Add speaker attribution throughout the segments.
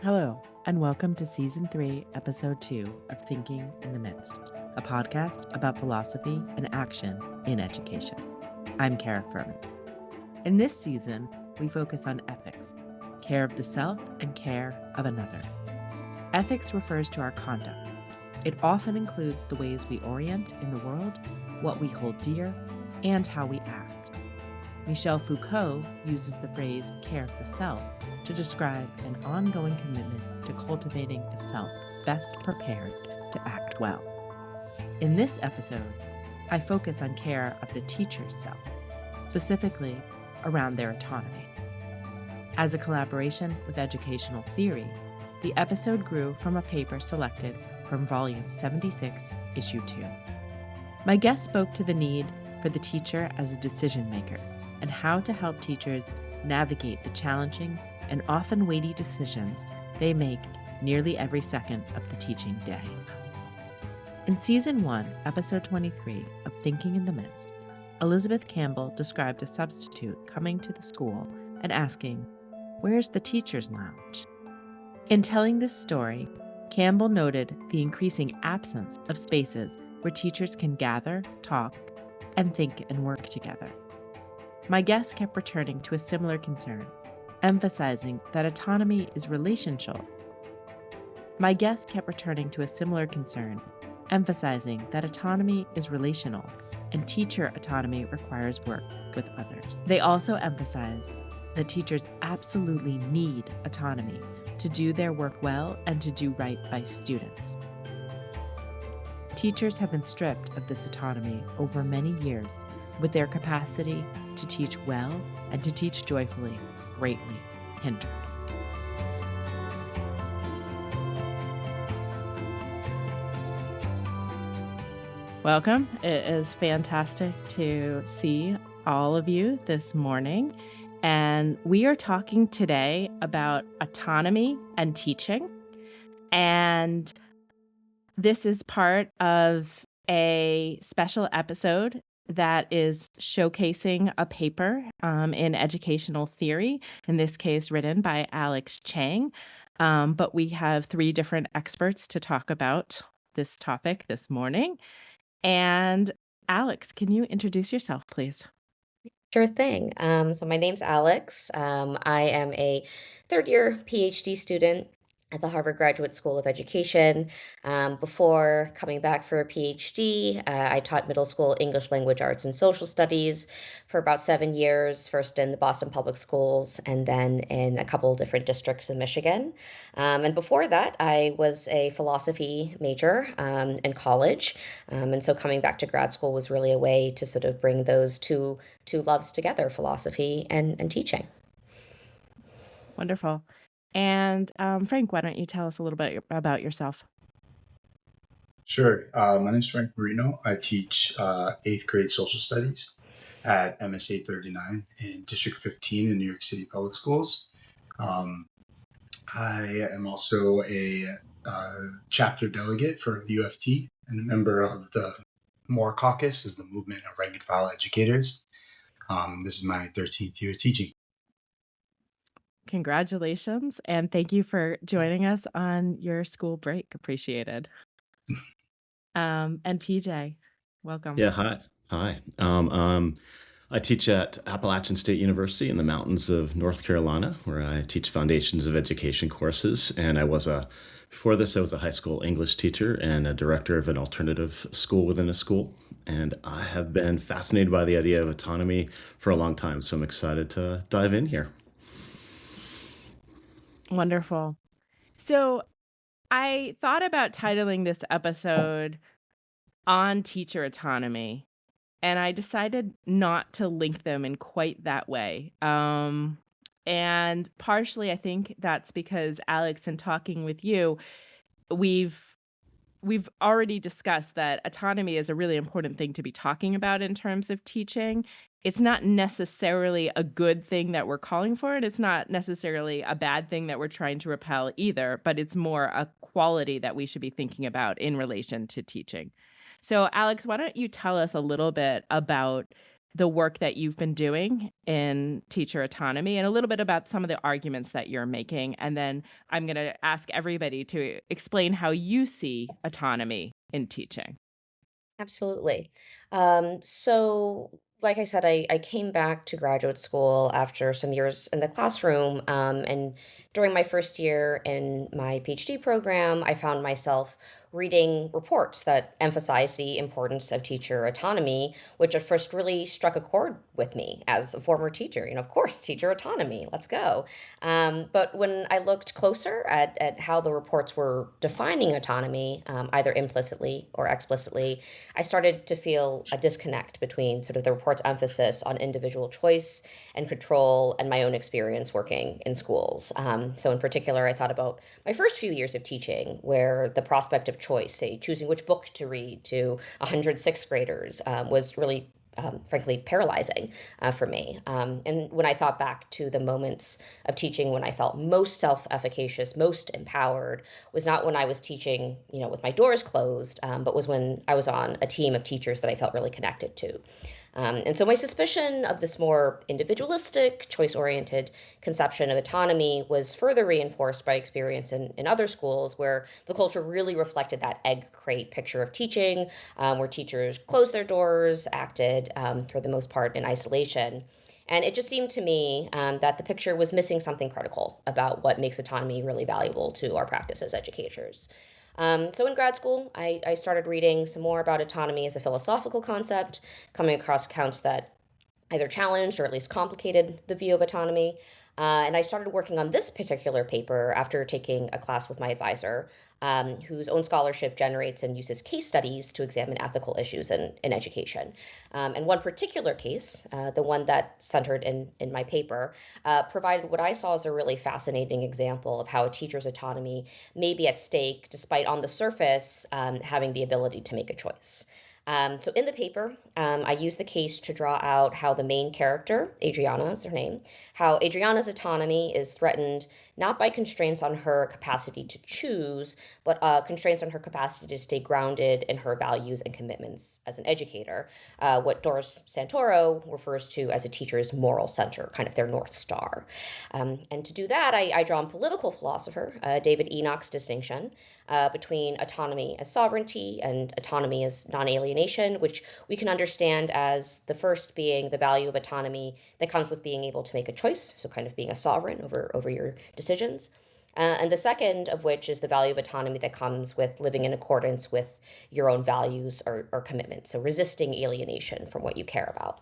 Speaker 1: Hello, and welcome to Season 3, Episode 2 of Thinking in the Midst, a podcast about philosophy and action in education. I'm Cara. In this season, we focus on ethics, care of the self and care of another. Ethics refers to our conduct. It often includes the ways we orient in the world, what we hold dear, and how we act. Michel Foucault uses the phrase care of the self to describe an ongoing commitment to cultivating a self best prepared to act well. In this episode, I focus on care of the teacher's self, specifically around their autonomy. As a collaboration with educational theory, the episode grew from a paper selected from Volume 76, Issue 2. My guest spoke to the need for the teacher as a decision maker and how to help teachers navigate the challenging and often weighty decisions they make nearly every second of the teaching day. In Season 1, Episode 23 of Thinking in the Midst, Elizabeth Campbell described a substitute coming to the school and asking, "Where's the teacher's lounge?" In telling this story, Campbell noted the increasing absence of spaces where teachers can gather, talk, and think and work together. My guest kept returning to a similar concern, emphasizing that autonomy is relational. And teacher autonomy requires work with others. They also emphasized that teachers absolutely need autonomy to do their work well and to do right by students. Teachers have been stripped of this autonomy over many years, with their capacity to teach well and to teach joyfully greatly hindered. Welcome. It is fantastic to see all of you this morning. And we are talking today about autonomy and teaching. And this is part of a special episode that is showcasing a paper in educational theory, in this case written by Alex Chang. But we have three different experts to talk about this topic this morning. And Alex, can you introduce yourself, please?
Speaker 2: Sure thing. So my name's Alex. I am a third-year PhD student at the Harvard Graduate School of Education. Before coming back for a PhD, I taught middle school English language arts and social studies for about 7 years, first in the Boston Public Schools and then in a couple different districts in Michigan. And before that, I was a philosophy major in college. And so coming back to grad school was really a way to sort of bring those two loves together, philosophy and teaching.
Speaker 1: Wonderful. And Frank, why don't you tell us a little bit about yourself?
Speaker 3: Sure. My name is Frank Marino. I teach 8th grade social studies at MSA 39 in District 15 in New York City Public Schools. I am also a chapter delegate for the UFT and a member of the MORE Caucus, is the movement of rank and file educators. This is my 13th year teaching.
Speaker 1: Congratulations, and thank you for joining us on your school break. Appreciated. And PJ, welcome.
Speaker 4: Yeah, hi. I teach at Appalachian State University in the mountains of North Carolina, where I teach foundations of education courses. And before this, I was a high school English teacher and a director of an alternative school within a school. And I have been fascinated by the idea of autonomy for a long time, so I'm excited to dive in here.
Speaker 1: Wonderful. So I thought about titling this episode on teacher autonomy, and I decided not to link them in quite that way. And partially, I think that's because, Alex, in talking with you, we've already discussed that autonomy is a really important thing to be talking about in terms of teaching. It's not necessarily a good thing that we're calling for it. It's not necessarily a bad thing that we're trying to repel either, but it's more a quality that we should be thinking about in relation to teaching. So, Alex, why don't you tell us a little bit about the work that you've been doing in teacher autonomy and a little bit about some of the arguments that you're making. And then I'm going to ask everybody to explain how you see autonomy in teaching.
Speaker 2: Absolutely. So, like I said, I came back to graduate school after some years in the classroom. And during my first year in my PhD program, I found myself reading reports that emphasized the importance of teacher autonomy, which at first really struck a chord with me as a former teacher. Of course, teacher autonomy, let's go. But when I looked closer at how the reports were defining autonomy, either implicitly or explicitly, I started to feel a disconnect between sort of the report's emphasis on individual choice and control and my own experience working in schools. So, in particular, I thought about my first few years of teaching, where the prospect of choice, say choosing which book to read to 100 sixth graders, was really frankly paralyzing for me. And when I thought back to the moments of teaching when I felt most self-efficacious, most empowered, was not when I was teaching, with my doors closed, but was when I was on a team of teachers that I felt really connected to. And so my suspicion of this more individualistic, choice-oriented conception of autonomy was further reinforced by experience in other schools where the culture really reflected that egg crate picture of teaching, where teachers closed their doors, acted for the most part in isolation. And it just seemed to me that the picture was missing something critical about what makes autonomy really valuable to our practice as educators. So in grad school, I started reading some more about autonomy as a philosophical concept, coming across accounts that either challenged or at least complicated the view of autonomy. And I started working on this particular paper after taking a class with my advisor, whose own scholarship generates and uses case studies to examine ethical issues in education. And one particular case, the one that centered in my paper, provided what I saw as a really fascinating example of how a teacher's autonomy may be at stake, despite on the surface having the ability to make a choice. So in the paper, I use the case to draw out how the main character, Adriana is her name, how Adriana's autonomy is threatened not by constraints on her capacity to choose, but constraints on her capacity to stay grounded in her values and commitments as an educator, what Doris Santoro refers to as a teacher's moral center, kind of their North Star. And to do that, I draw on political philosopher David Enoch's distinction between autonomy as sovereignty and autonomy as non-alienation, which we can understand as the first being the value of autonomy that comes with being able to make a choice, so kind of being a sovereign over your decisions. And the second of which is the value of autonomy that comes with living in accordance with your own values or commitments, so resisting alienation from what you care about.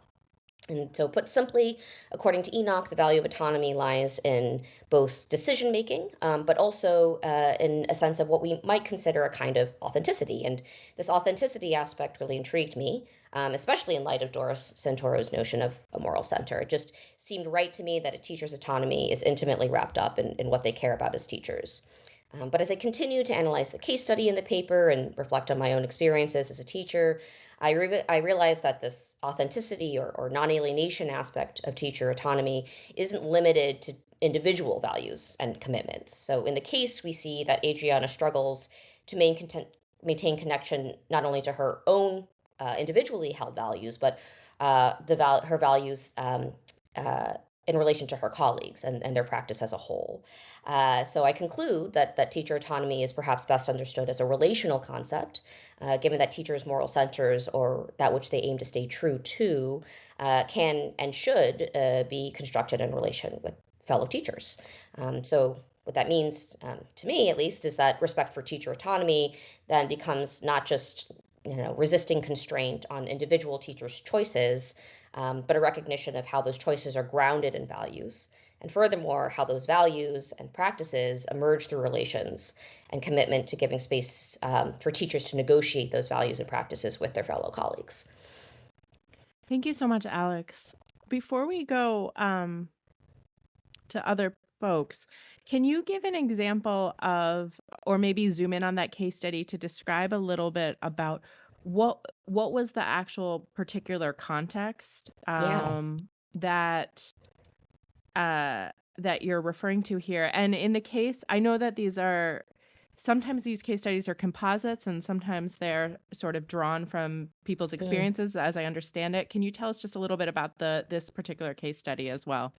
Speaker 2: And so, put simply, according to Enoch, the value of autonomy lies in both decision making, but also in a sense of what we might consider a kind of authenticity. And this authenticity aspect really intrigued me, especially in light of Doris Santoro's notion of a moral center. It just seemed right to me that a teacher's autonomy is intimately wrapped up in what they care about as teachers. But as I continue to analyze the case study in the paper and reflect on my own experiences as a teacher, I realized that this authenticity or non-alienation aspect of teacher autonomy isn't limited to individual values and commitments. So in the case, we see that Adriana struggles to maintain connection not only to her own individually held values, but her values in relation to her colleagues and their practice as a whole. So I conclude that teacher autonomy is perhaps best understood as a relational concept, given that teachers' moral centers, or that which they aim to stay true to, can and should be constructed in relation with fellow teachers. So what that means, to me at least, is that respect for teacher autonomy then becomes not just resisting constraint on individual teachers' choices, but a recognition of how those choices are grounded in values. And furthermore, how those values and practices emerge through relations and commitment to giving space for teachers to negotiate those values and practices with their fellow colleagues.
Speaker 1: Thank you so much, Alex. Before we go to other folks, can you give an example of, or maybe zoom in on that case study to describe a little bit about what was the actual particular context that you're referring to here? And in the case, I know that these are sometimes these case studies are composites and sometimes they're sort of drawn from people's experiences, as I understand it. Can you tell us just a little bit about this particular case study as well?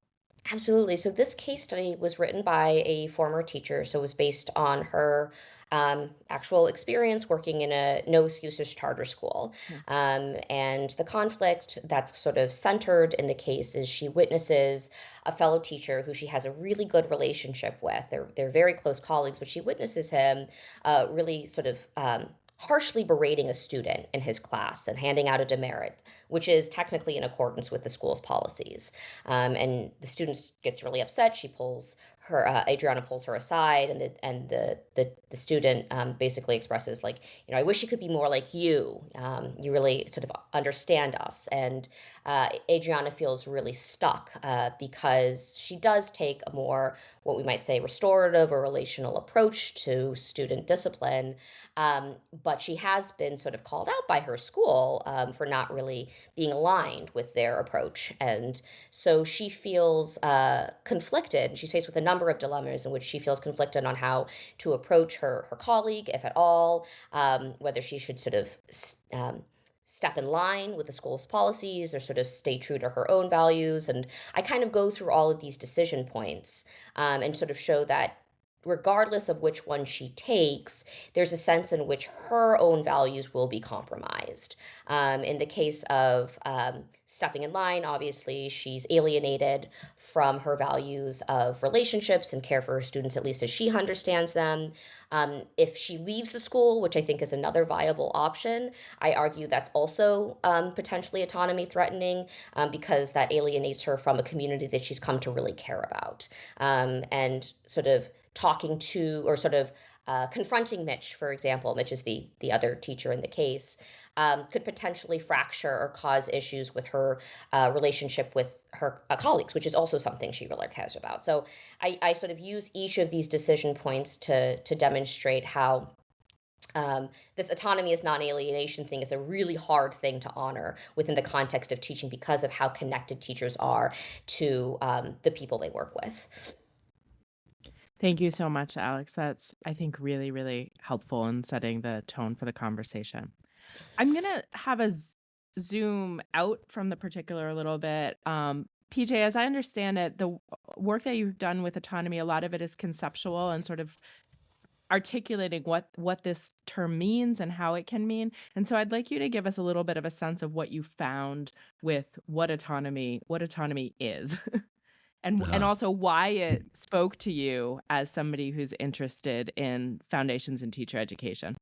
Speaker 2: Absolutely. So this case study was written by a former teacher, so it was based on her actual experience working in a no excuses charter school.
Speaker 1: Hmm.
Speaker 2: And the conflict that's sort of centered in the case is she witnesses a fellow teacher who she has a really good relationship with. They're very close colleagues, but she witnesses him really sort of harshly berating a student in his class and handing out a demerit, which is technically in accordance with the school's policies. And the student gets really upset. She pulls her, Adriana pulls her aside, and the student basically expresses like, I wish you could be more like you. You really sort of understand us. And Adriana feels really stuck because she does take a more, what we might say, restorative or relational approach to student discipline. But she has been sort of called out by her school for not really being aligned with their approach. And so she feels conflicted. She's faced with a number of dilemmas in which she feels conflicted on how to approach her colleague, if at all, whether she should sort of step in line with the school's policies or sort of stay true to her own values. And I kind of go through all of these decision points and sort of show that regardless of which one she takes, there's a sense in which her own values will be compromised. In the case of stepping in line, obviously, she's alienated from her values of relationships and care for her students, at least as she understands them. If she leaves the school, which I think is another viable option, I argue that's also potentially autonomy threatening because that alienates her from a community that she's come to really care about. And sort of talking to or sort of confronting Mitch, for example, Mitch is the other teacher in the case, could potentially fracture or cause issues with her relationship with her colleagues, which is also something she really cares about. So I sort of use each of these decision points to demonstrate how this autonomy is non-alienation thing is a really hard thing to honor within the context of teaching because of how connected teachers are to the people they work with.
Speaker 1: Thank you so much, Alex. That's, I think, really, really helpful in setting the tone for the conversation. I'm going to have a zoom out from the particular a little bit. PJ, as I understand it, the work that you've done with autonomy, a lot of it is conceptual and sort of articulating what this term means and how it can mean. And so I'd like you to give us a little bit of a sense of what you found with what autonomy is. And
Speaker 4: Uh,
Speaker 1: also why it spoke to you as somebody who's interested in foundations in teacher education.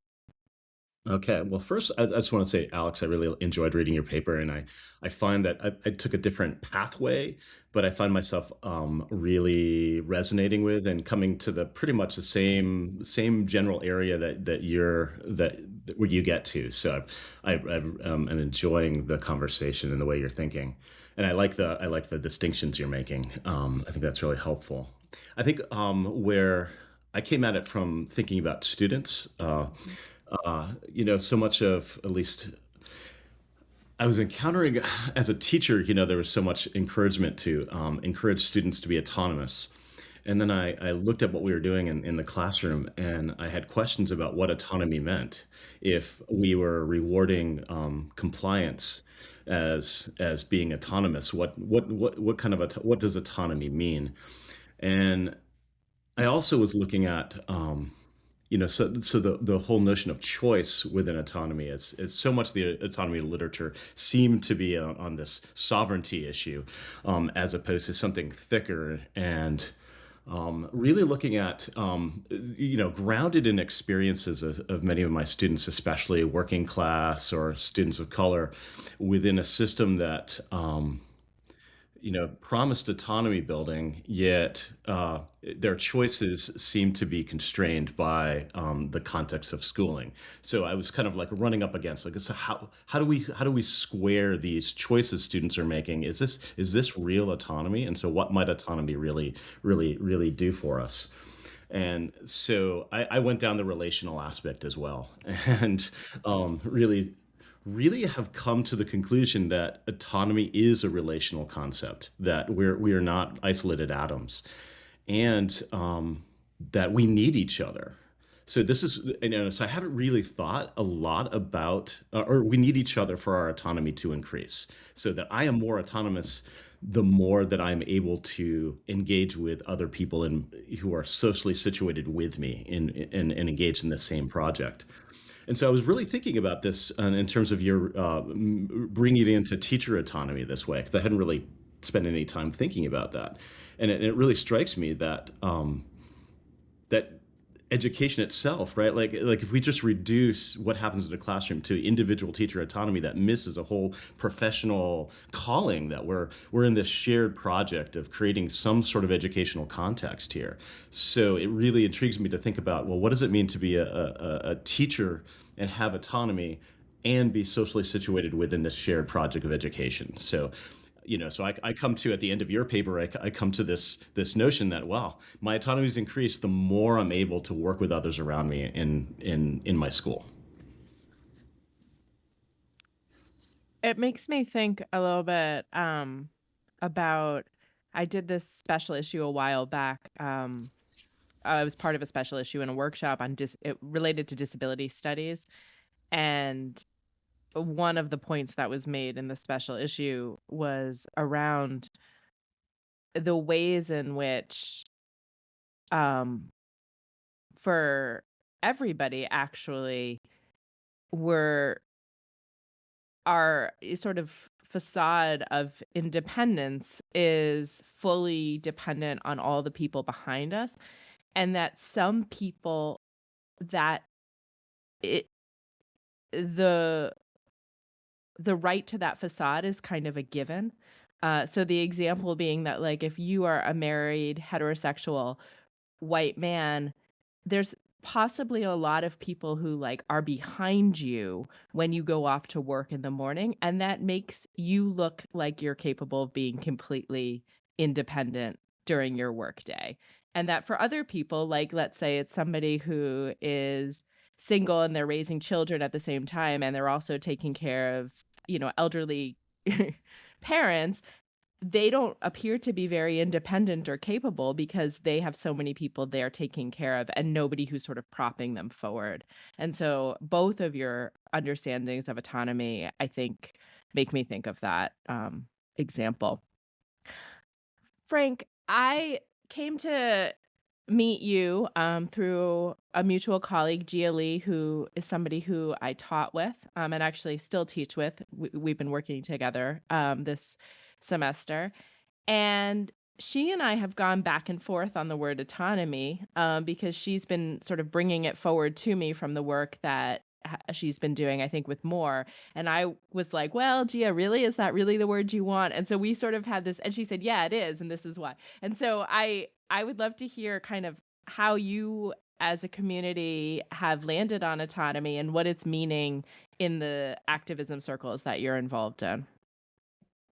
Speaker 4: Okay. Well, first, I just want to say, Alex, I really enjoyed reading your paper, and I find that I took a different pathway, but I find myself really resonating with and coming to the pretty much the same general area that where you get to. So am enjoying the conversation and the way you're thinking, and I like the distinctions you're making. I think that's really helpful. I think where I came at it from thinking about students. So much of at least I was encountering as a teacher, there was so much encouragement to encourage students to be autonomous. And then I looked at what we were doing in the classroom, and I had questions about what autonomy meant. If we were rewarding compliance as being autonomous, what kind of what does autonomy mean? And I also was looking at so the whole notion of choice within autonomy is so much the autonomy literature seemed to be on this sovereignty issue, as opposed to something thicker and really looking at grounded in experiences of many of my students, especially working class or students of color, within a system that promised autonomy building, yet their choices seem to be constrained by the context of schooling. So I was kind of like running up against like, so how do we square these choices students are making? Is this real autonomy? And so what might autonomy really do for us? And so I went down the relational aspect as well, and really have come to the conclusion that autonomy is a relational concept, that we are not isolated atoms, and that we need each other. So this is, so I haven't really thought a lot about, or we need each other for our autonomy to increase, so that I am more autonomous, the more that I'm able to engage with other people who are socially situated with me and engaged in the same project. And so I was really thinking about this in terms of your bringing it into teacher autonomy this way, because I hadn't really spent any time thinking about that. And it really strikes me that that education itself, right? Like if we just reduce what happens in a classroom to individual teacher autonomy, that misses a whole professional calling, that we're in this shared project of creating some sort of educational context here. So it really intrigues me to think about, well, what does it mean to be a teacher and have autonomy and be socially situated within this shared project of education? So so I come to, at the end of your paper, I come to this notion that, wow, my autonomy is increased the more I'm able to work with others around me in my school.
Speaker 1: It makes me think a little bit about, I did this special issue a while back. I was part of a special issue in a workshop on related to disability studies. And one of the points that was made in the special issue was around the ways in which, for everybody, actually, our sort of facade of independence is fully dependent on all the people behind us, and that some people, that it the right to that facade is kind of a given. So the example being that, like, if you are a married heterosexual white man, there's possibly a lot of people who, like, are behind you when you go off to work in the morning, and that makes you look like you're capable of being completely independent during your workday. And that for other people, like, let's say it's somebody who is single and they're raising children at the same time, and they're also taking care of, elderly parents, they don't appear to be very independent or capable because they have so many people they're taking care of and nobody who's sort of propping them forward. And so both of your understandings of autonomy, I think, make me think of that example. Frank, I came to meet you through a mutual colleague, Gia Lee, who is somebody who I taught with and actually still teach with. We've been working together this semester. And she and I have gone back and forth on the word autonomy because she's been sort of bringing it forward to me from the work that she's been doing, I think, with more. And I was like, well, Gia, really? Is that really the word you want? And so we sort of had this, and she said, yeah, it is. And this is why. And so I would love to hear kind of how you as a community have landed on autonomy and what it's meaning in the activism circles that you're involved in.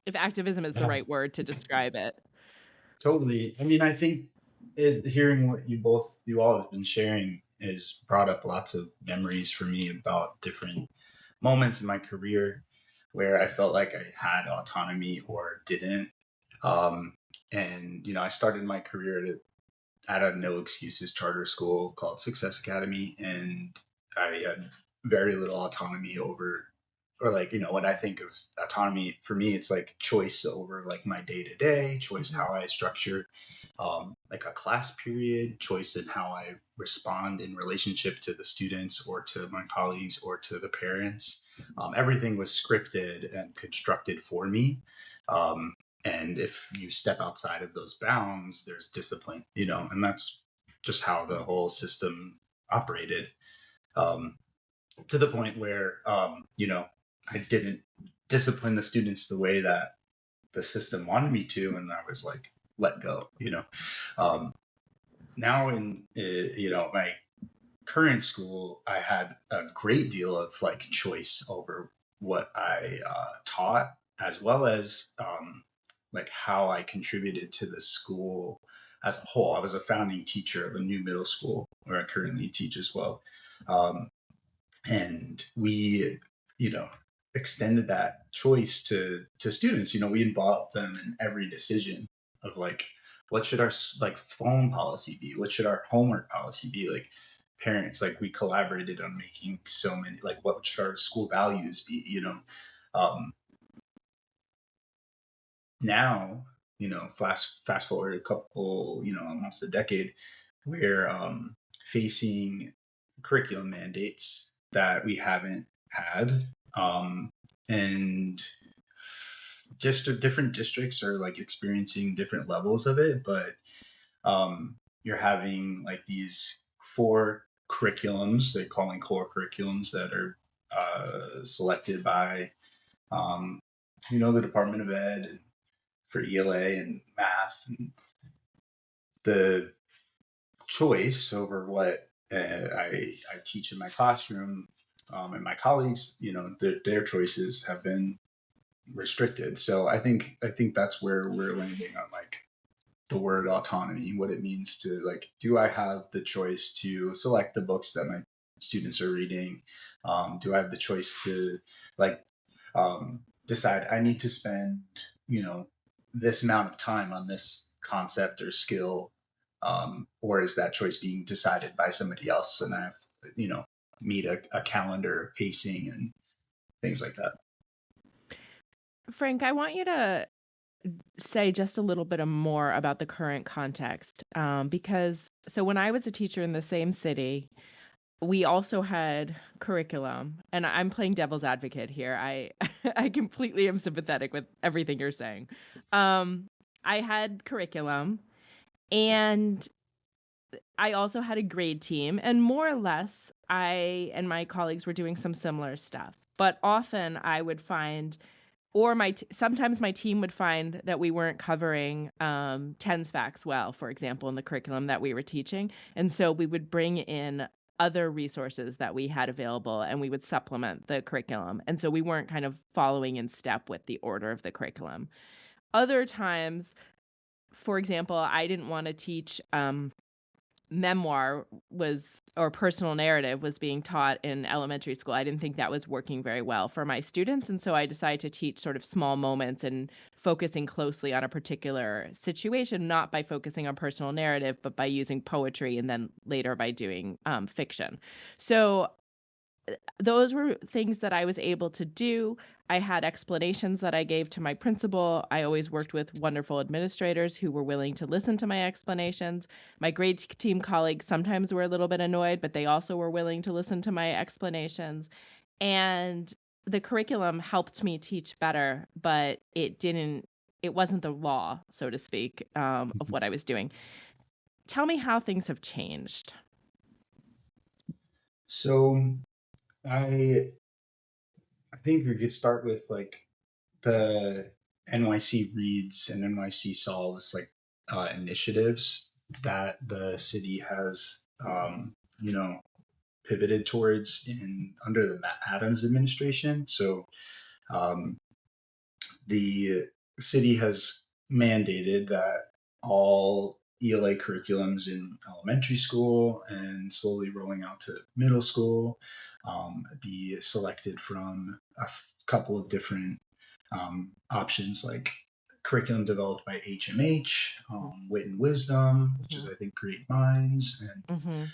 Speaker 1: If activism is the right word to describe it.
Speaker 3: Totally. I mean, I think hearing what you all have been sharing has brought up lots of memories for me about different moments in my career where I felt like I had autonomy or didn't. And, I started my career at a no excuses charter school called Success Academy, and I had very little autonomy over, or like, when I think of autonomy, for me it's like choice over like my day-to-day choice, how I structure like a class period, choice in how I respond in relationship to the students or to my colleagues or to the parents. Everything was scripted and constructed for me. And if you step outside of those bounds, there's discipline, and that's just how the whole system operated, to the point where, I didn't discipline the students the way that the system wanted me to. And I was like, let go, now in, my current school, I had a great deal of like choice over what I taught, as well as like how I contributed to the school as a whole. I was a founding teacher of a new middle school where I currently teach as well. And we, extended that choice to students. We involved them in every decision of like, what should our like phone policy be? What should our homework policy be? Like, parents, like we collaborated on making so many, like what should our school values be, now, fast forward a couple, almost a decade, we're facing curriculum mandates that we haven't had, and just different districts are like experiencing different levels of it, but you're having like these 4 curriculums, they're calling core curriculums, that are selected by the Department of Ed, and for ELA and math, and the choice over what I teach in my classroom, and my colleagues, their choices have been restricted. So I think that's where we're landing on like the word autonomy, what it means to like, do I have the choice to select the books that my students are reading? Do I have the choice to like decide I need to spend, this amount of time on this concept or skill, or is that choice being decided by somebody else, and I have to, meet a calendar, pacing, and things like that.
Speaker 1: Frank, I want you to say just a little bit more about the current context, because so when I was a teacher in the same city, we also had curriculum, and I'm playing devil's advocate here. I I completely am sympathetic with everything you're saying. I had curriculum, and I also had a grade team, and more or less, I and my colleagues were doing some similar stuff. But often I would find, or sometimes my team would find that we weren't covering TENS facts well, for example, in the curriculum that we were teaching. And so we would bring in other resources that we had available, and we would supplement the curriculum. And so we weren't kind of following in step with the order of the curriculum. Other times, for example, I didn't want to teach memoir or personal narrative was being taught in elementary school. I didn't think that was working very well for my students. And so I decided to teach sort of small moments and focusing closely on a particular situation, not by focusing on personal narrative, but by using poetry, and then later by doing fiction. So those were things that I was able to do. I had explanations that I gave to my principal. I always worked with wonderful administrators who were willing to listen to my explanations. My grade team colleagues sometimes were a little bit annoyed, but they also were willing to listen to my explanations. And the curriculum helped me teach better, but it wasn't the law, so to speak, of what I was doing. Tell me how things have changed.
Speaker 3: So I think we could start with like the NYC Reads and NYC Solves, like initiatives that the city has pivoted towards under the Adams administration. So the city has mandated that all ELA curriculums in elementary school and slowly rolling out to middle school be selected from a couple of different options, like curriculum developed by HMH, Wit and Wisdom, which is I think Great Minds, and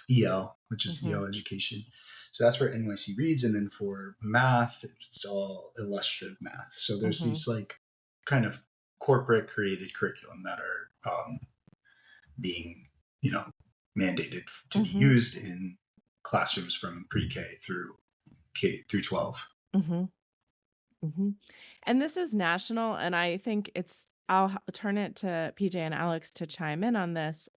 Speaker 3: EL, which is EL Education. So that's for NYC Reads, and then for math, it's all illustrative math. So there's these like kind of corporate created curriculum that are being mandated to be used in classrooms from pre-K through K through 12.
Speaker 1: And this is national, and I think I'll turn it to PJ and Alex to chime in on this.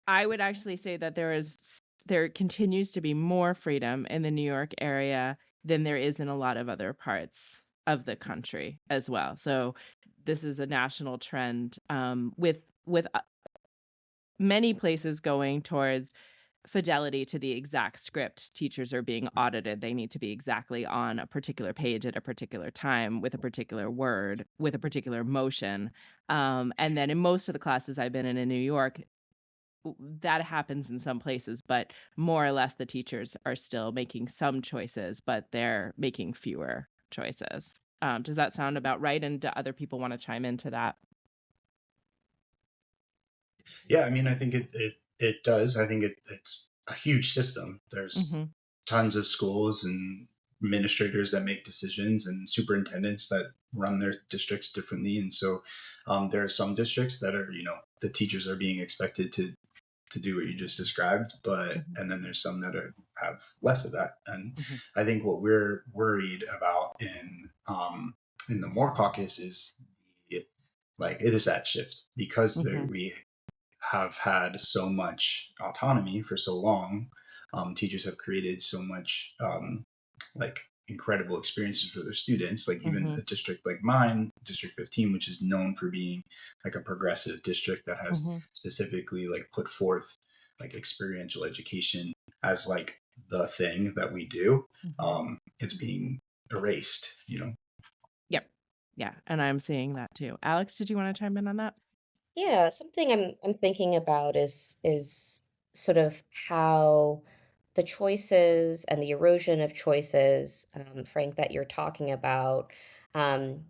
Speaker 1: I would actually say that there continues to be more freedom in the New York area than there is in a lot of other parts of the country as well. So this is a national trend, with many places going towards fidelity to the exact script. Teachers are being audited. They need to be exactly on a particular page at a particular time with a particular word, with a particular motion. And then in most of the classes I've been in New York, that happens in some places, but more or less the teachers are still making some choices, but they're making fewer choices. Does that sound about right? And do other people want to chime into that?
Speaker 3: Yeah, I mean, I think it does. I think it's a huge system. There's
Speaker 1: Mm-hmm.
Speaker 3: tons of schools and administrators that make decisions and superintendents that run their districts differently. And so there are some districts that are, the teachers are being expected to do what you just described, but
Speaker 1: Mm-hmm.
Speaker 3: and then there's some that have less of that. And
Speaker 1: Mm-hmm.
Speaker 3: I think what we're worried about in the Moore Caucus is it is that shift because
Speaker 1: Mm-hmm.
Speaker 3: we have had so much autonomy for so long. Teachers have created so much incredible experiences for their students. Like even
Speaker 1: Mm-hmm.
Speaker 3: a district like mine, District 15, which is known for being like a progressive district that has
Speaker 1: Mm-hmm.
Speaker 3: specifically like put forth like experiential education as like the thing that we do.
Speaker 1: Mm-hmm.
Speaker 3: It's being erased.
Speaker 1: Yep. Yeah, and I'm seeing that too. Alex, did you want to chime in on that?
Speaker 2: Yeah, something I'm thinking about is sort of how the choices and the erosion of choices, Frank, that you're talking about, um,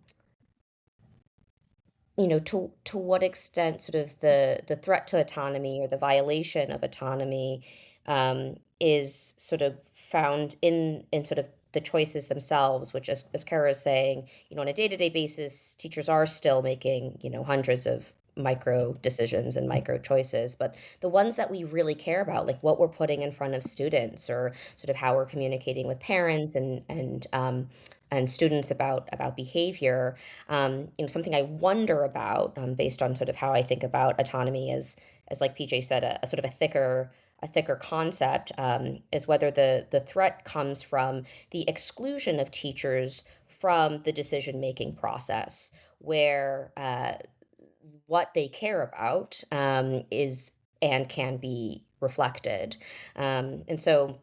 Speaker 2: to what extent sort of the threat to autonomy or the violation of autonomy is sort of found in sort of the choices themselves, which as Kara is saying, on a day-to-day basis, teachers are still making, hundreds of micro decisions and micro choices, but the ones that we really care about, like what we're putting in front of students or sort of how we're communicating with parents and students about behavior, something I wonder about, based on sort of how I think about autonomy as like PJ said, a sort of a thicker concept, is whether the threat comes from the exclusion of teachers from the decision making process, where what they care about is and can be reflected, and so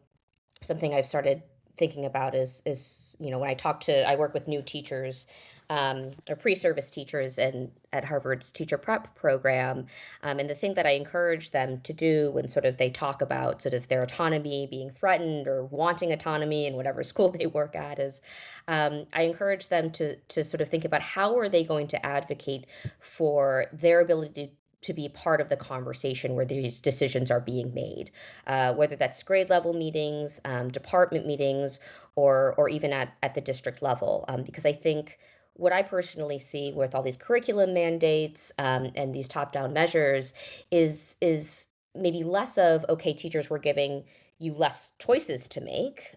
Speaker 2: something I've started thinking about is when I work with new teachers, or pre-service teachers and at Harvard's teacher prep program, and the thing that I encourage them to do when sort of they talk about sort of their autonomy being threatened or wanting autonomy in whatever school they work at is, I encourage them to sort of think about how are they going to advocate for their ability to be part of the conversation where these decisions are being made, whether that's grade level meetings, department meetings, or even at the district level. Because I think what I personally see with all these curriculum mandates, and these top down measures is maybe less of, okay, teachers, we're giving you less choices to make.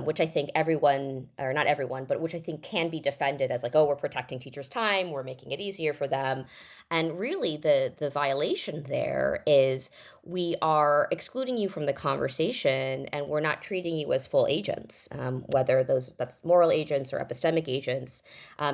Speaker 2: Which I think everyone, or not everyone, but which I think can be defended as like, oh, we're protecting teachers' time, we're making it easier for them. And really, the violation there is we are excluding you from the conversation, and we're not treating you as full agents, whether that's moral agents or epistemic agents,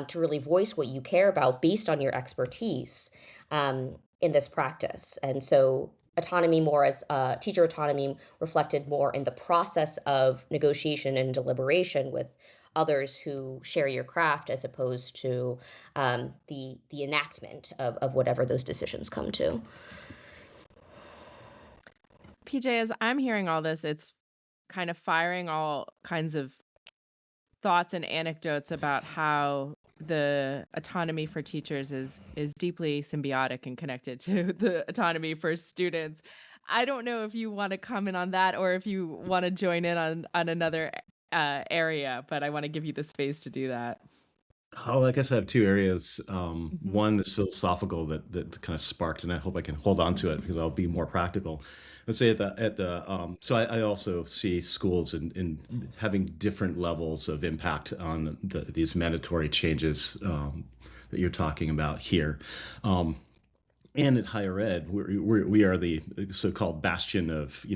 Speaker 2: to really voice what you care about based on your expertise, in this practice. And so autonomy more as teacher autonomy reflected more in the process of negotiation and deliberation with others who share your craft, as opposed to the enactment of whatever those decisions come to.
Speaker 1: PJ, as I'm hearing all this, it's kind of firing all kinds of thoughts and anecdotes about how the autonomy for teachers is deeply symbiotic and connected to the autonomy for students. I don't know if you want to comment on that or if you want to join in on another area, but I want to give you the space to do that.
Speaker 4: Oh, I guess I have two areas.
Speaker 1: Mm-hmm.
Speaker 4: One is philosophical that kind of sparked, and I hope I can hold on to it because I'll be more practical. Let's say so I also see schools in having different levels of impact on these mandatory changes that you're talking about here. And at higher ed, we are the so-called bastion of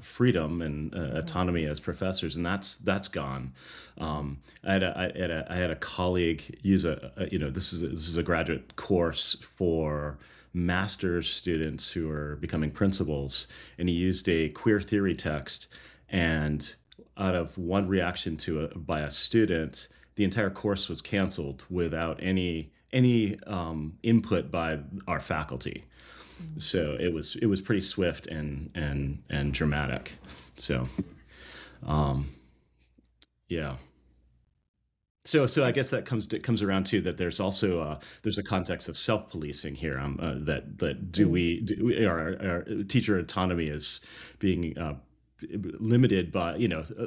Speaker 4: freedom and autonomy as professors, and that's gone. I had a colleague use this is a graduate course for master's students who are becoming principals, and he used a queer theory text, and out of one reaction by a student, the entire course was canceled without any input by our faculty. So it was pretty swift and dramatic. So, yeah. So I guess that comes around to that. There's also there's a context of self-policing here. That our teacher autonomy is being limited by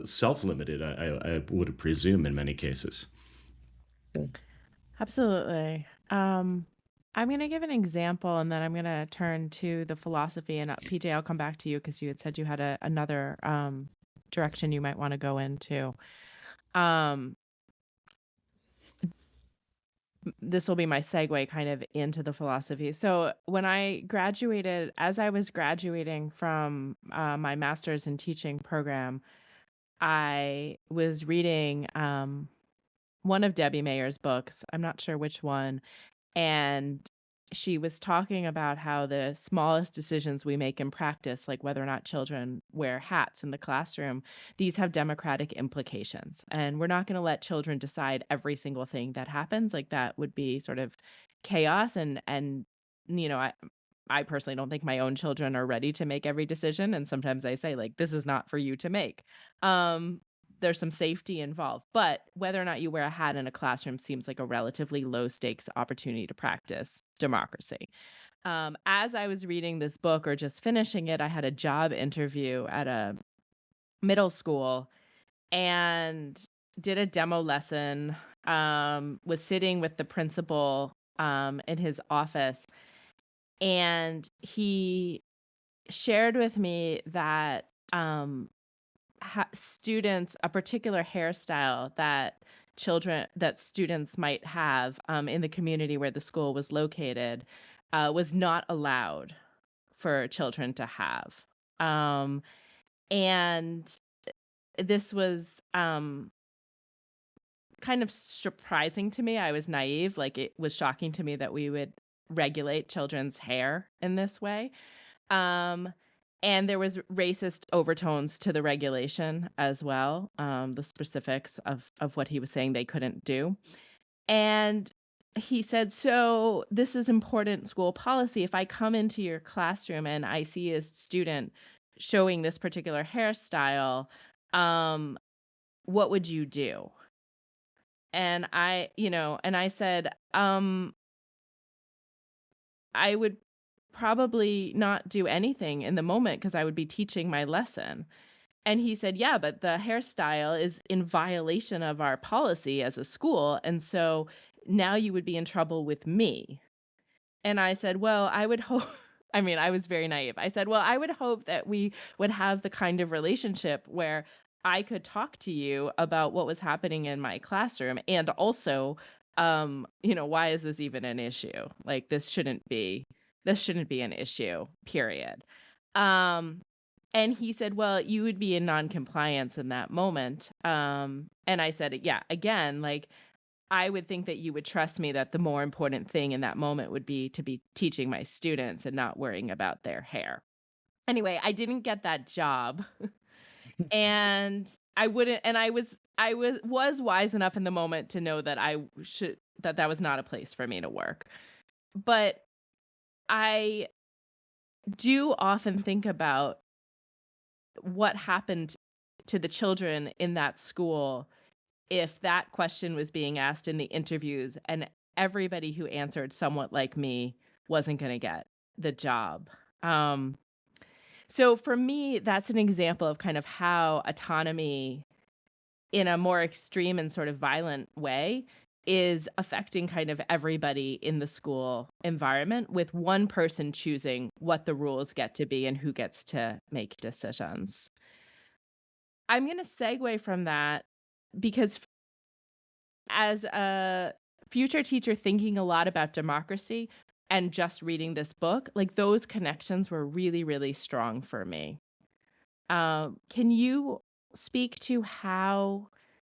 Speaker 4: self-limited. I would presume in many cases.
Speaker 1: Absolutely. I'm going to give an example and then I'm going to turn to the philosophy. And PJ, I'll come back to you because you had said you had another direction you might want to go into. This will be my segue kind of into the philosophy. So when I graduated, as I was graduating from my master's in teaching program, I was reading one of Debbie Mayer's books. I'm not sure which one. And she was talking about how the smallest decisions we make in practice, like whether or not children wear hats in the classroom, these have democratic implications. And we're not going to let children decide every single thing that happens. Like that would be sort of chaos. And I personally don't think my own children are ready to make every decision. And sometimes I say, like, this is not for you to make. There's some safety involved, but whether or not you wear a hat in a classroom seems like a relatively low stakes opportunity to practice democracy. As I was reading this book or just finishing it, I had a job interview at a middle school and did a demo lesson, was sitting with the principal in his office, and he shared with me that students, a particular hairstyle that students might have in the community where the school was located was not allowed for children to have. And this was kind of surprising to me. I was naive. Like, it was shocking to me that we would regulate children's hair in this way. And there was racist overtones to the regulation as well, the specifics of what he was saying they couldn't do. And he said, so this is important school policy. If I come into your classroom and I see a student showing this particular hairstyle, what would you do? And I said, I would probably not do anything in the moment because I would be teaching my lesson. And he said, yeah, but the hairstyle is in violation of our policy as a school. And so now you would be in trouble with me. And I said, well, I would hope, I was very naive. I said, well, I would hope that we would have the kind of relationship where I could talk to you about what was happening in my classroom. And also, why is this even an issue? Like, this shouldn't be an issue, period. And he said, well, you would be in non-compliance in that moment. And I said, yeah, again, like, I would think that you would trust me that the more important thing in that moment would be to be teaching my students and not worrying about their hair. Anyway, I didn't get that job. And I wouldn't, and I was wise enough in the moment to know that that was not a place for me to work. But I do often think about what happened to the children in that school if that question was being asked in the interviews and everybody who answered somewhat like me wasn't going to get the job. So for me, that's an example of kind of how autonomy in a more extreme and sort of violent way is affecting kind of everybody in the school environment, with one person choosing what the rules get to be and who gets to make decisions. I'm going to segue from that because as a future teacher thinking a lot about democracy and just reading this book, like, those connections were really, really strong for me. Can you speak to how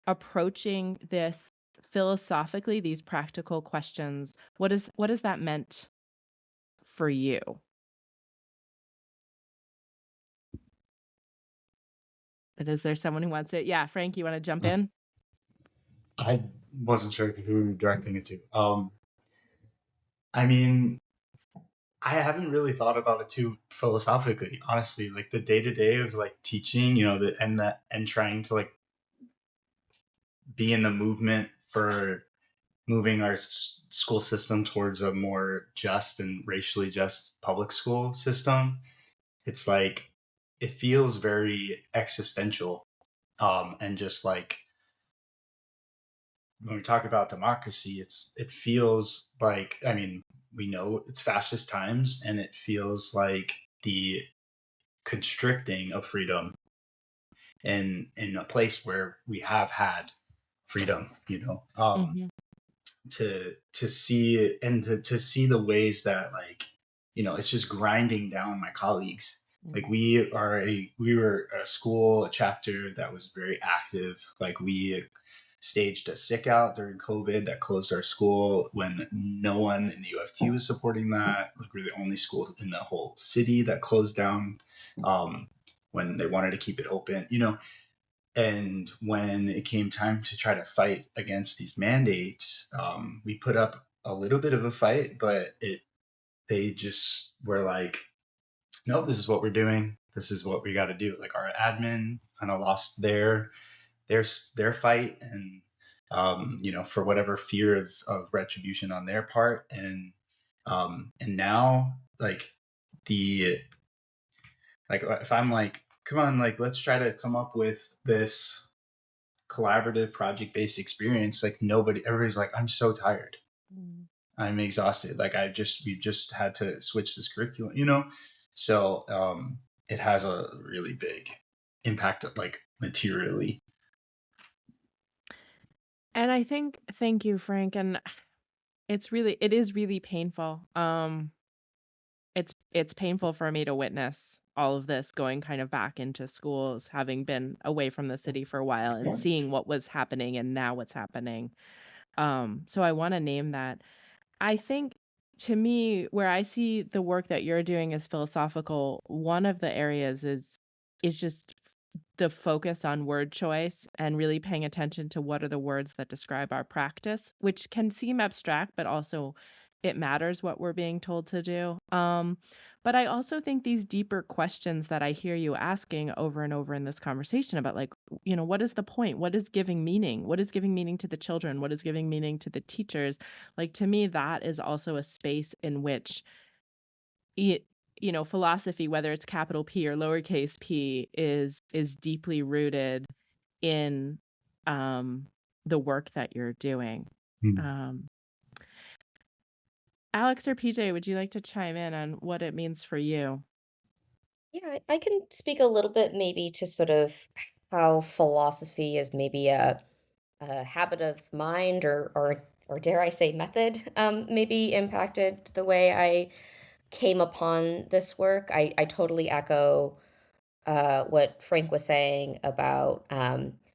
Speaker 1: approaching this philosophically, these practical questions, what has that meant for you? And is there someone who wants to? Yeah, Frank, you want to jump in?
Speaker 3: I wasn't sure who you were directing it to. I haven't really thought about it too philosophically, honestly. Like, the day to day of like teaching, and trying to like be in the movement for moving our school system towards a more just and racially just public school system. It's like it feels very existential, and just like when we talk about democracy, it feels like, I mean, we know it's fascist times, and it feels like the constricting of freedom in a place where we have had freedom,
Speaker 1: Mm-hmm.
Speaker 3: to see it, and to see the ways that, like, it's just grinding down my colleagues. Like, we were a school, a chapter that was very active. Like, we staged a sick out during COVID that closed our school when no one in the UFT was supporting that. Like, we're the only school in the whole city that closed down, when they wanted to keep it open, and when it came time to try to fight against these mandates, we put up a little bit of a fight, but they just were like, nope, this is what we're doing. This is what we got to do. Like, our admin kind of lost their fight, and for whatever fear of retribution on their part, and now, like, if I'm like, come on, like, let's try to come up with this collaborative project-based experience, like, everybody's like, I'm so tired, I'm exhausted, like, we just had to switch this curriculum. So it has a really big impact, like, materially.
Speaker 1: And I think, thank you, Frank. And it is really painful. It's painful for me to witness all of this going kind of back into schools, having been away from the city for a while and seeing what was happening and now what's happening. So I want to name that. I think, to me, where I see the work that you're doing as philosophical, one of the areas is just the focus on word choice and really paying attention to what are the words that describe our practice, which can seem abstract, but also it matters what we're being told to do. But I also think these deeper questions that I hear you asking over and over in this conversation about, like, what is the point? What is giving meaning? What is giving meaning to the children? What is giving meaning to the teachers? Like, to me, that is also a space in which philosophy, whether it's capital P or lowercase p, is deeply rooted in the work that you're doing. Alex or PJ, would you like to chime in on what it means for you?
Speaker 2: Yeah, I can speak a little bit maybe to sort of how philosophy is maybe a habit of mind, or dare I say method, maybe impacted the way I came upon this work. I totally echo what Frank was saying about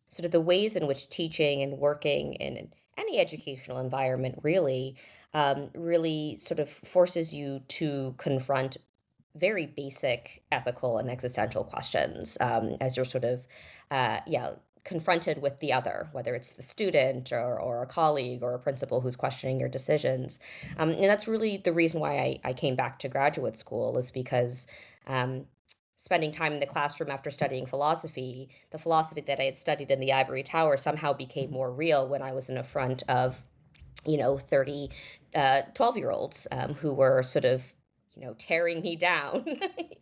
Speaker 2: sort of the ways in which teaching and working in any educational environment really sort of forces you to confront very basic ethical and existential questions, as you're sort of, confronted with the other, whether it's the student or a colleague or a principal who's questioning your decisions. And that's really the reason why I came back to graduate school, is because spending time in the classroom after studying philosophy, the philosophy that I had studied in the ivory tower somehow became more real when I was in a front of 30 12-year-olds who were sort of tearing me down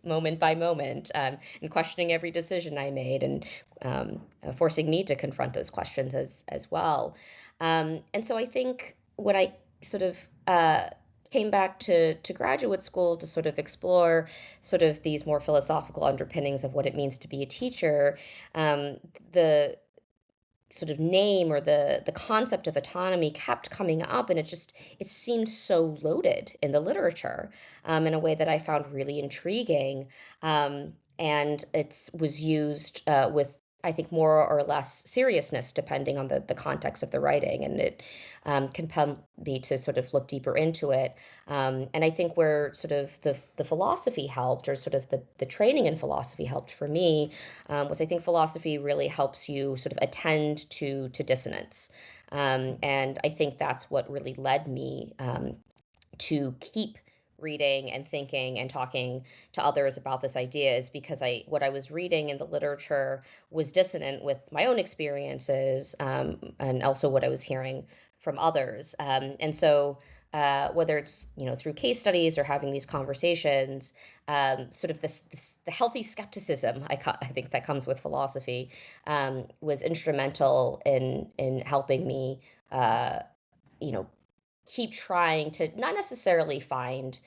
Speaker 2: moment by moment, and questioning every decision I made, and forcing me to confront those questions as well. And so I think when I sort of came back to graduate school to sort of explore sort of these more philosophical underpinnings of what it means to be a teacher, the sort of name or the concept of autonomy kept coming up, and it seemed so loaded in the literature, in a way that I found really intriguing, and it was used with, I think, more or less seriousness depending on the context of the writing, and it compelled me to sort of look deeper into it. And I think where sort of the philosophy helped, or sort of the training in philosophy helped for me, was, I think philosophy really helps you sort of attend to dissonance. And I think that's what really led me to keep reading and thinking and talking to others about this idea is because what I was reading in the literature was dissonant with my own experiences, and also what I was hearing from others. And so whether it's through case studies or having these conversations, sort of the healthy skepticism I think that comes with philosophy was instrumental in helping me you know keep trying to not necessarily find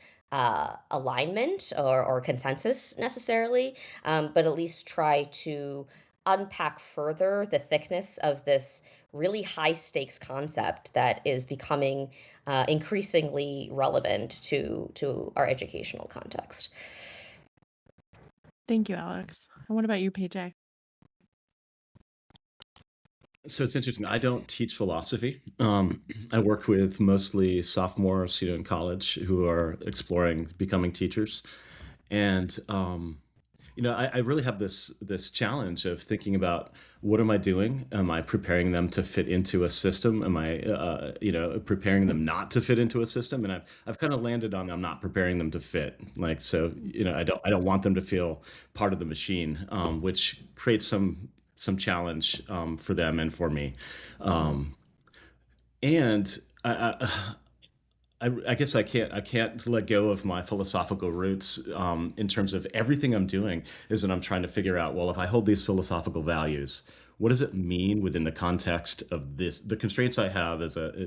Speaker 2: alignment or consensus necessarily, but at least try to unpack further the thickness of this really high stakes concept that is becoming increasingly relevant to our educational context.
Speaker 1: Thank you, Alex. And what about you, PJ?
Speaker 4: So it's interesting. I don't teach philosophy. I work with mostly sophomores, in college who are exploring becoming teachers, and I really have this challenge of thinking about what am I doing? Am I preparing them to fit into a system? Am I, preparing them not to fit into a system? And I've kind of landed on I'm not preparing them to fit. Like so, I don't want them to feel part of the machine, which creates some challenge for them and for me. And I guess I can't let go of my philosophical roots in terms of everything I'm doing is that I'm trying to figure out, well, if I hold these philosophical values, what does it mean within the context of the constraints I have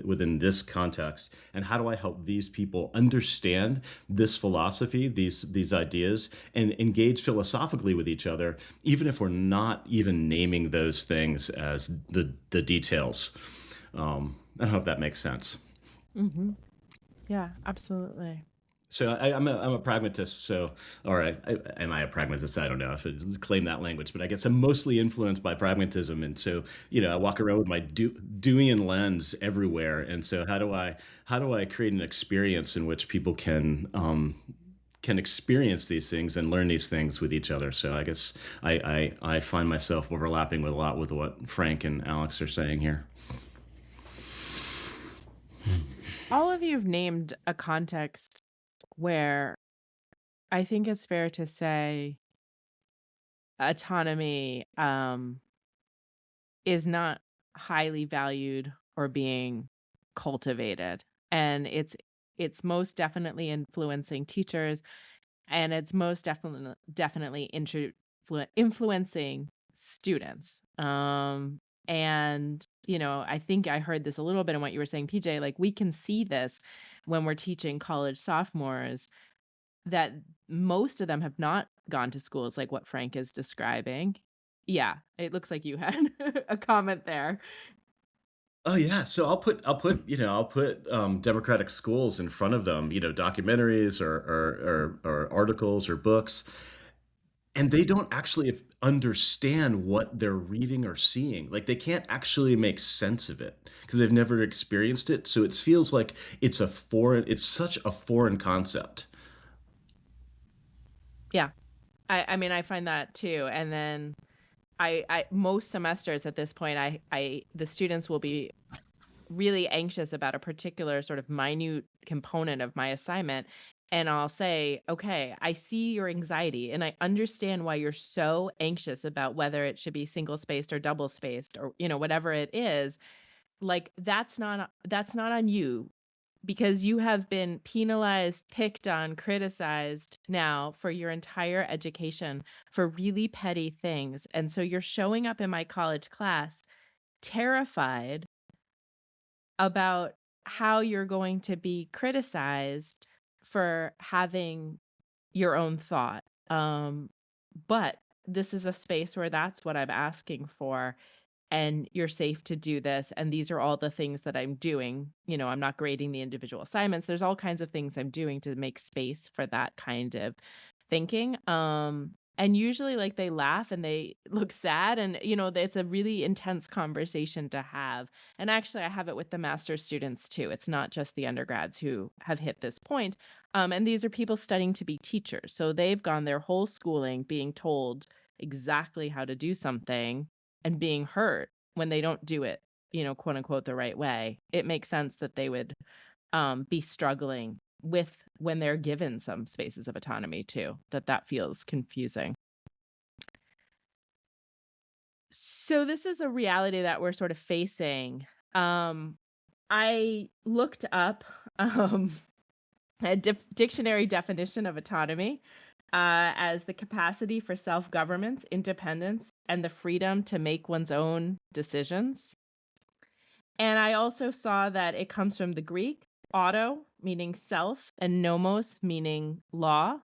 Speaker 4: within this context, and how do I help these people understand this philosophy, these ideas, and engage philosophically with each other, even if we're not even naming those things as the details. I don't know if that makes sense.
Speaker 1: Mm-hmm. Yeah, absolutely.
Speaker 4: So I'm a pragmatist. So, am I a pragmatist? I don't know if I claim that language, but I guess I'm mostly influenced by pragmatism. And so, I walk around with my Deweyan lens everywhere. And so, how do I create an experience in which people can experience these things and learn these things with each other? So, I guess I find myself overlapping with a lot with what Frank and Alex are saying here.
Speaker 1: All of you have named a context where I think it's fair to say autonomy is not highly valued or being cultivated. And it's most definitely influencing teachers, and it's most definitely influencing students. And I think I heard this a little bit in what you were saying, PJ. Like, we can see this when we're teaching college sophomores, that most of them have not gone to schools like what Frank is describing. Yeah, it looks like you had a comment there.
Speaker 4: Oh yeah, so I'll put democratic schools in front of them, documentaries or articles or books, and they don't actually understand what they're reading or seeing. Like they can't actually make sense of it because they've never experienced it. So it feels like it's such a foreign concept.
Speaker 1: Yeah, I mean, I find that too. And then I most semesters at this point, the students will be really anxious about a particular sort of minute component of my assignment. And I'll say, okay, I see your anxiety and I understand why you're so anxious about whether it should be single spaced or double spaced or, whatever it is. Like, that's not on you, because you have been penalized, picked on, criticized now for your entire education for really petty things. And so you're showing up in my college class terrified about how you're going to be criticized for having your own thought. But this is a space where that's what I'm asking for, and you're safe to do this. And these are all the things that I'm doing. I'm not grading the individual assignments. There's all kinds of things I'm doing to make space for that kind of thinking. And usually, like, they laugh and they look sad, and it's a really intense conversation to have. And actually, I have it with the master's students too. It's not just the undergrads who have hit this point. And these are people studying to be teachers, so they've gone their whole schooling being told exactly how to do something and being hurt when they don't do it, quote unquote, the right way. It makes sense that they would be struggling with when they're given some spaces of autonomy too, that feels confusing. So this is a reality that we're sort of facing. I looked up a dictionary definition of autonomy as the capacity for self-governance, independence, and the freedom to make one's own decisions. And I also saw that it comes from the Greek, auto, meaning self, and nomos, meaning law,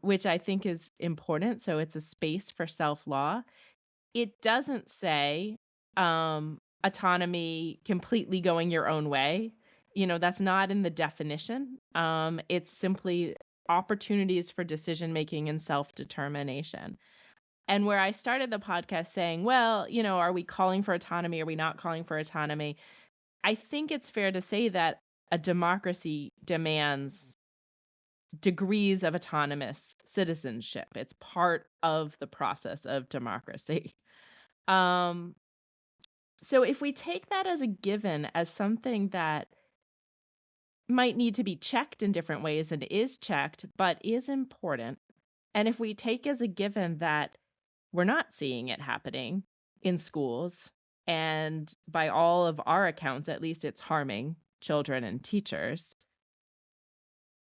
Speaker 1: which I think is important. So it's a space for self-law. It doesn't say autonomy completely going your own way. That's not in the definition. It's simply opportunities for decision making and self-determination. And where I started the podcast saying, well, are we calling for autonomy? Are we not calling for autonomy? I think it's fair to say that a democracy demands degrees of autonomous citizenship. It's part of the process of democracy. So if we take that as a given, as something that might need to be checked in different ways and is checked, but is important, and if we take as a given that we're not seeing it happening in schools, and by all of our accounts, at least it's harming children and teachers,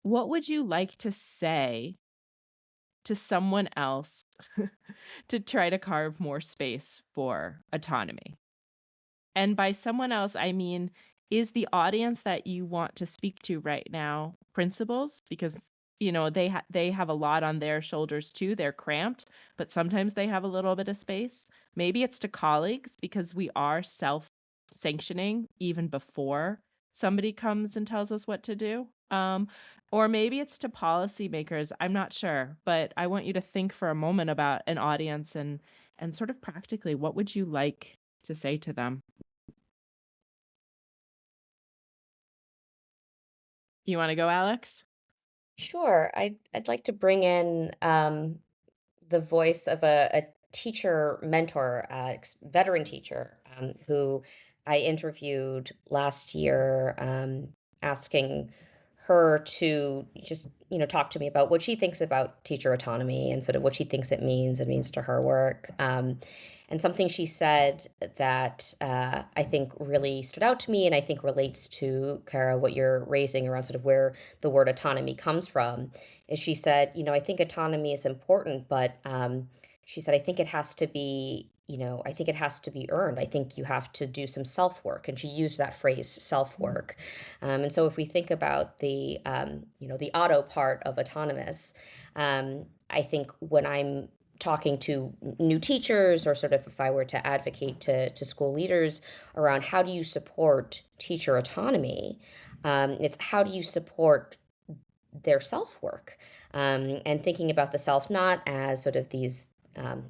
Speaker 1: what would you like to say to someone else to try to carve more space for autonomy? And by someone else, I mean, is the audience that you want to speak to right now principals? Because, they have a lot on their shoulders too. They're cramped, but sometimes they have a little bit of space. Maybe it's to colleagues because we are self-sanctioning even before somebody comes and tells us what to do. Or maybe it's to policymakers. I'm not sure, but I want you to think for a moment about an audience and sort of practically, what would you like to say to them? You want to go, Alex?
Speaker 2: Sure. I'd like to bring in the voice of a teacher mentor, veteran teacher, who I interviewed last year, asking her to just talk to me about what she thinks about teacher autonomy and sort of what she thinks it means to her work. And something she said that I think really stood out to me, and I think relates to, Cara, what you're raising around sort of where the word autonomy comes from, is she said, I think autonomy is important, but she said, I think it has to be, I think it has to be earned. I think you have to do some self work. And she used that phrase, self work. And so if we think about the, the auto part of autonomous, I think when I'm talking to new teachers, or sort of if I were to advocate to school leaders around how do you support teacher autonomy, it's how do you support their self-work, and thinking about the self not as sort of these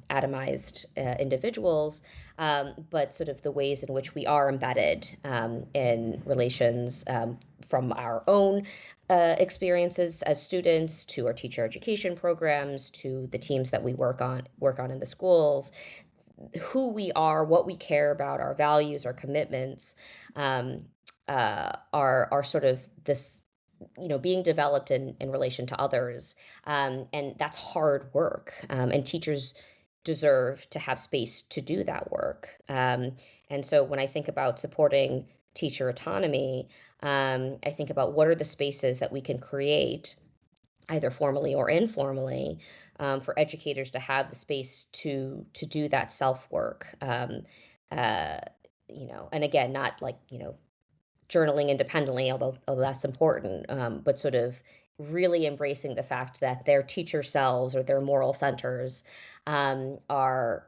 Speaker 2: atomized individuals, but sort of the ways in which we are embedded in relations, from our own experiences as students to our teacher education programs to the teams that we work on in the schools, who we are, what we care about, our values, our commitments, are sort of this, being developed in relation to others. And that's hard work. And teachers deserve to have space to do that work. And so when I think about supporting teacher autonomy, I think about what are the spaces that we can create, either formally or informally, for educators to have the space to do that self work. And again, not like, journaling independently, although that's important, but sort of really embracing the fact that their teacher selves or their moral centers are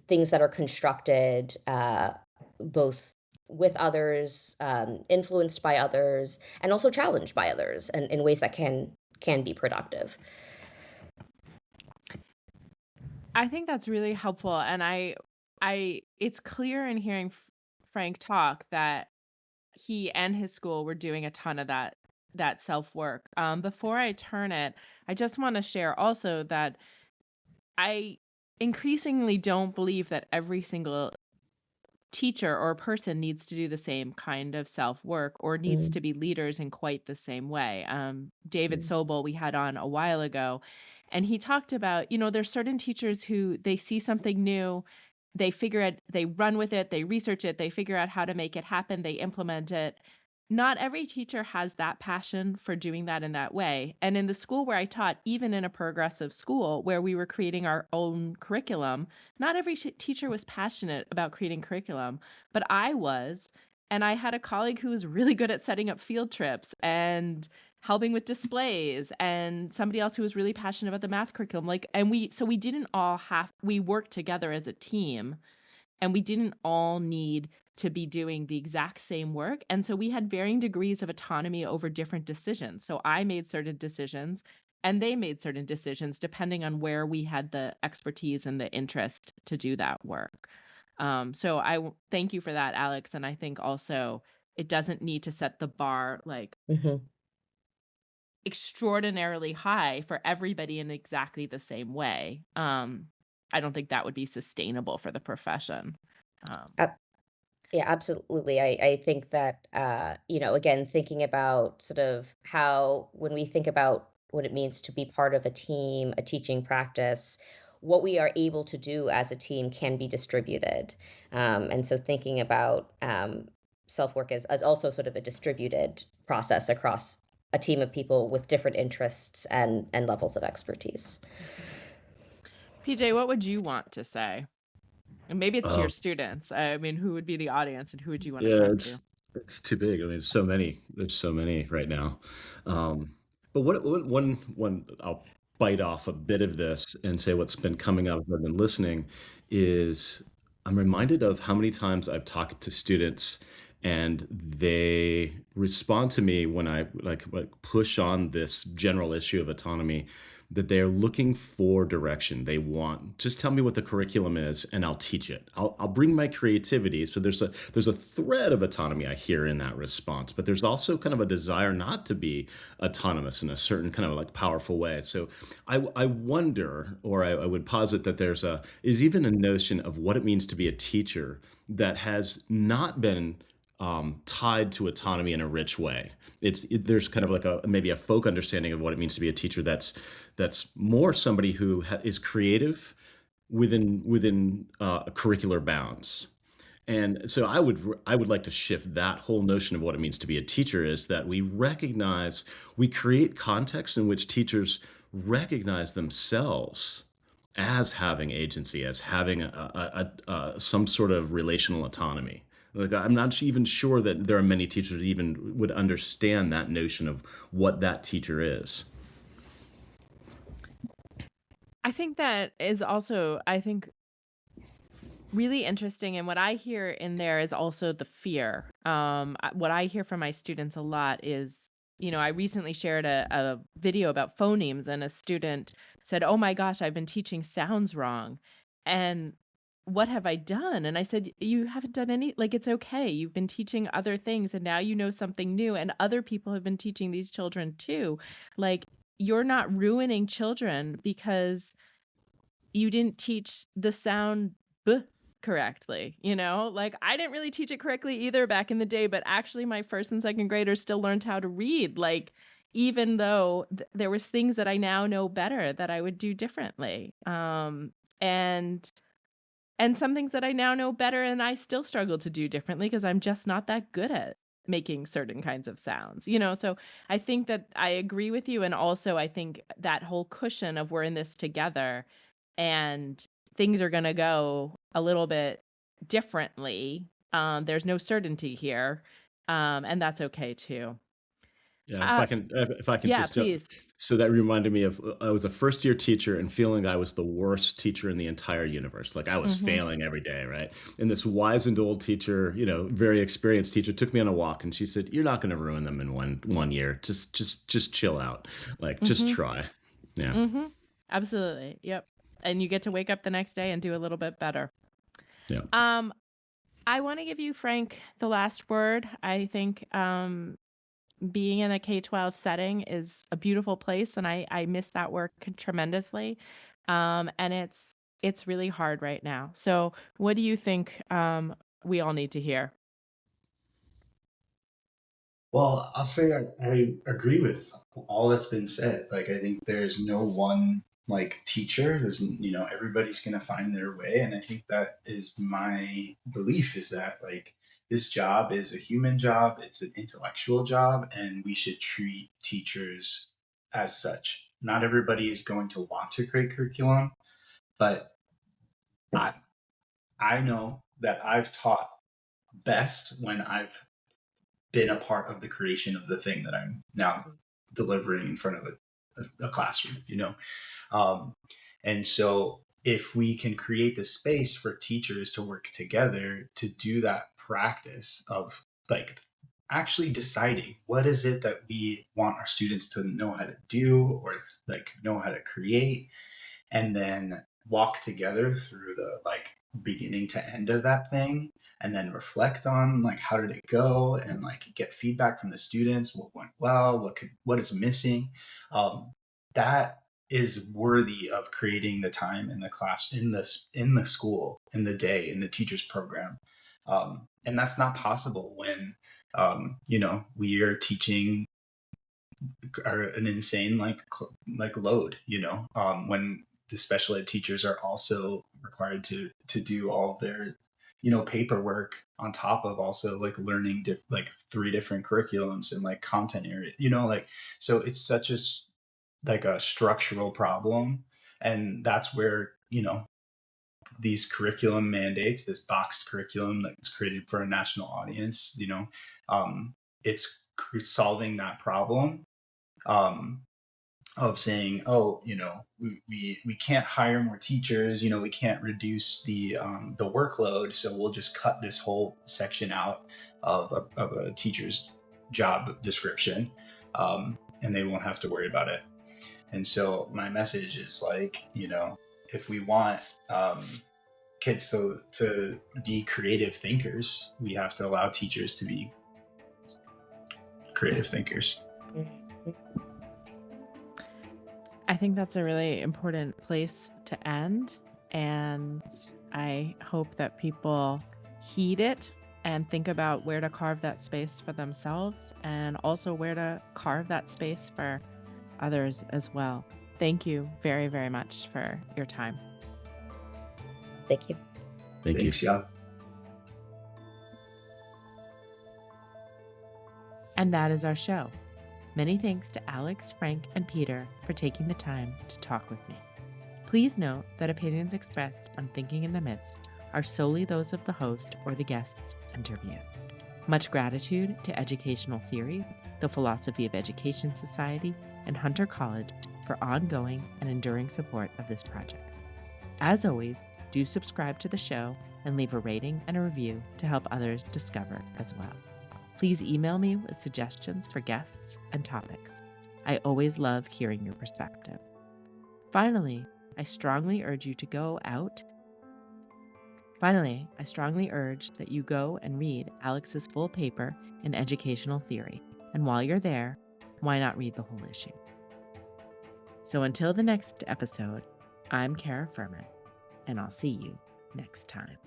Speaker 2: things that are constructed both with others, influenced by others, and also challenged by others, and in ways that can be productive.
Speaker 1: I think that's really helpful, and I it's clear in hearing Frank talk that he and his school were doing a ton of that self work. Before I turn it, I just want to share also that I increasingly don't believe that every single teacher or person needs to do the same kind of self-work or needs to be leaders in quite the same way. David Sobel, we had on a while ago, and he talked about, there's certain teachers who they see something new, they figure it, they run with it, they research it, they figure out how to make it happen, they implement it. Not every teacher has that passion for doing that in that way. And in the school where I taught, even in a progressive school where we were creating our own curriculum, not every teacher was passionate about creating curriculum, but I was. And I had a colleague who was really good at setting up field trips and helping with displays, and somebody else who was really passionate about the math curriculum. We didn't all we worked together as a team, and we didn't all need to be doing the exact same work. And so we had varying degrees of autonomy over different decisions. So I made certain decisions and they made certain decisions depending on where we had the expertise and the interest to do that work. So I thank you for that, Alex. And I think also it doesn't need to set the bar like extraordinarily high for everybody in exactly the same way. I don't think that would be sustainable for the profession.
Speaker 2: Yeah, absolutely. I think that, again, thinking about sort of how, when we think about what it means to be part of a team, a teaching practice, what we are able to do as a team can be distributed. And so thinking about self-work as also sort of a distributed process across a team of people with different interests and levels of expertise.
Speaker 1: PJ, what would you want to say? And maybe it's to your students. I mean, who would be the audience and who would you want to talk to?
Speaker 4: It's too big. I mean, there's so many right now. But one I'll bite off a bit of this and say what's been coming up as I've been listening is I'm reminded of how many times I've talked to students and they respond to me when I like push on this general issue of autonomy, that they're looking for direction. They want, just tell me what the curriculum is and I'll teach it. I'll bring my creativity. So there's a thread of autonomy I hear in that response, but there's also kind of a desire not to be autonomous in a certain kind of like powerful way. So I wonder, or I would posit that is even a notion of what it means to be a teacher that has not been tied to autonomy in a rich way. There's kind of like maybe a folk understanding of what it means to be a teacher that's more somebody who is creative within curricular bounds. And so I would like to shift that whole notion of what it means to be a teacher, is that we create contexts in which teachers recognize themselves as having agency, as having some sort of relational autonomy. Like, I'm not even sure that there are many teachers that even would understand that notion of what that teacher is.
Speaker 1: I think that is also, really interesting. And what I hear in there is also the fear. What I hear from my students a lot is, I recently shared a video about phonemes, and a student said, "Oh my gosh, I've been teaching sounds wrong. And what have I done?" And I said, "You haven't done any, it's okay. You've been teaching other things and now you know something new, and other people have been teaching these children too. Like, you're not ruining children because you didn't teach the sound B correctly, I didn't really teach it correctly either back in the day, but actually my first and second graders still learned how to read, even though there was things that I now know better that I would do differently. And some things that I now know better and I still struggle to do differently because I'm just not that good at making certain kinds of sounds, So I think that I agree with you. And also I think that whole cushion of we're in this together and things are going to go a little bit differently. There's no certainty here. And that's okay too.
Speaker 4: Yeah, if I can just jump.
Speaker 1: Please.
Speaker 4: So that reminded me of, I was a first year teacher and feeling I was the worst teacher in the entire universe. Like, I was failing every day, right? And this wizened old teacher, very experienced teacher, took me on a walk and she said, "You're not going to ruin them in one year. Just chill out. Just try." Yeah.
Speaker 1: Absolutely. Yep. And you get to wake up the next day and do a little bit better.
Speaker 4: Yeah.
Speaker 1: I want to give you, Frank, the last word. I think being in a K-12 setting is a beautiful place, and I miss that work tremendously. And it's really hard right now. So what do you think we all need to hear.
Speaker 3: Well, I'll say I agree with all that's been said. Like, I think there's no one like teacher. There's, everybody's going to find their way. And I think that is my belief, is that like this job is a human job, it's an intellectual job, and we should treat teachers as such. Not everybody is going to want to create curriculum, but I, I know that I've taught best when I've been a part of the creation of the thing that I'm now delivering in front of a classroom. Um, and so if we can create the space for teachers to work together to do that practice of like actually deciding what is it that we want our students to know how to do, or like know how to create, and then walk together through the like beginning to end of that thing, and then reflect on like how did it go, and like get feedback from the students, what went well, what is missing. That is worthy of creating the time in the class, in the school, in the day, in the teacher's program. And that's not possible when we are teaching an insane like load, when the special ed teachers are also required to do all their paperwork on top of also like learning like 3 different curriculums and like content area, like, so it's such like a structural problem. And that's where these curriculum mandates, this boxed curriculum that's created for a national audience, it's solving that problem, um, of saying, oh, we can't hire more teachers, we can't reduce the workload, so we'll just cut this whole section out of a teacher's job description, and they won't have to worry about it. And so my message is like, if we want kids to be creative thinkers, we have to allow teachers to be creative thinkers.
Speaker 1: I think that's a really important place to end, and I hope that people heed it and think about where to carve that space for themselves, and also where to carve that space for others as well. Thank you very, very much for your time.
Speaker 2: Thank you.
Speaker 3: Thanks, yeah.
Speaker 1: And that is our show. Many thanks to Alex, Frank, and Peter for taking the time to talk with me. Please note that opinions expressed on Thinking in the Midst are solely those of the host or the guests interviewed. Much gratitude to Educational Theory, the Philosophy of Education Society, and Hunter College for ongoing and enduring support of this project. As always, do subscribe to the show and leave a rating and a review to help others discover as well. Please email me with suggestions for guests and topics. I always love hearing your perspective. Finally, I strongly urge that you go and read Alex's full paper in Educational Theory. And while you're there, why not read the whole issue? So until the next episode, I'm Cara Furman, and I'll see you next time.